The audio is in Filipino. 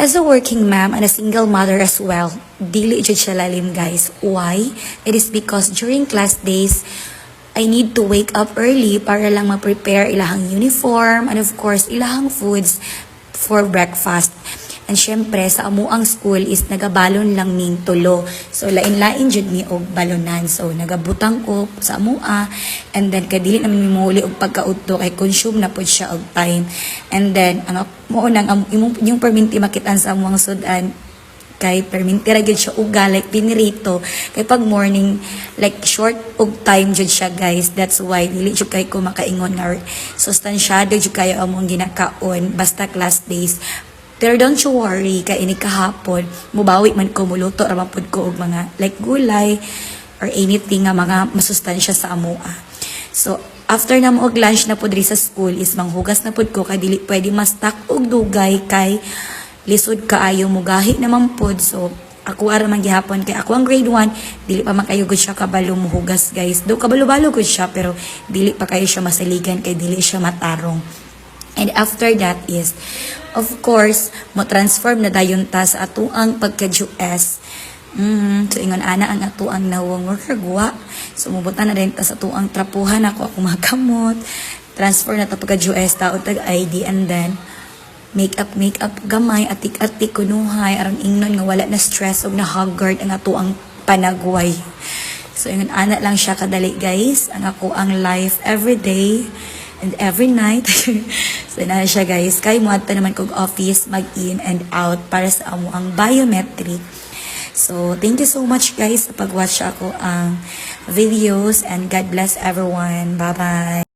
As a working mom and a single mother as well, dili jud siya lalim guys. Why? It is because during class days, I need to wake up early para lang ma-prepare ilahang uniform and of course ilahang foods for breakfast. And syempre sa amuang school is nagabalon lang ming tulo. So lain-lain jud mi og balonan. So nagabutang ko sa amua and then kadili namin mimuli og pagkaudto kay consume na pud siya og time. And then ang mo nang yung perminti makitaan sa amuang sudan kay perminti ra gyud siya uga like pinirito kay pag morning like short og time jud siya guys. That's why dili jud kay ko makaingon nga sustansyado jud kayo among ginakaon basta class days. Pero don't you worry, kay ini kahapon, mubawi man ko, muluto, ramapod ko og mga like gulay or anything nga mga masustansya sa amua. So, after na mo og lunch na pod sa school is manghugas na pod ko, kay dili pwede ma-stack og dugay kay lisod kaayo mo gahi naman pod. So, ako ara man gihapon kay ako ang grade 1, dili pa makayugod siya kabalo muhugas guys. Do kabalo-balo gud siya pero dili pa kayo siya masaligan kay dili siya matarong. And after that is, of course, mo transform na dayon ta sa atuang pagka-US. So, ingon ana ang atuang nawang workagwa. So, mubutan na rin ta sa atuang trapuhan ako makamot. Transfer na ta pagka-US, taon tag-ID, and then, make-up gamay, atik-atik, kunuhay, aron ingnon nga wala na stress o na haggard ang atuang panagway. So, ingon ana lang siya kadali, guys. Ang ako ang life everyday and every night. So, na siya guys. Kay mo ato naman kong office, mag-in and out para sa amo ang biometric. So, thank you so much guys sa pag-watch ako ang videos and God bless everyone. Bye-bye.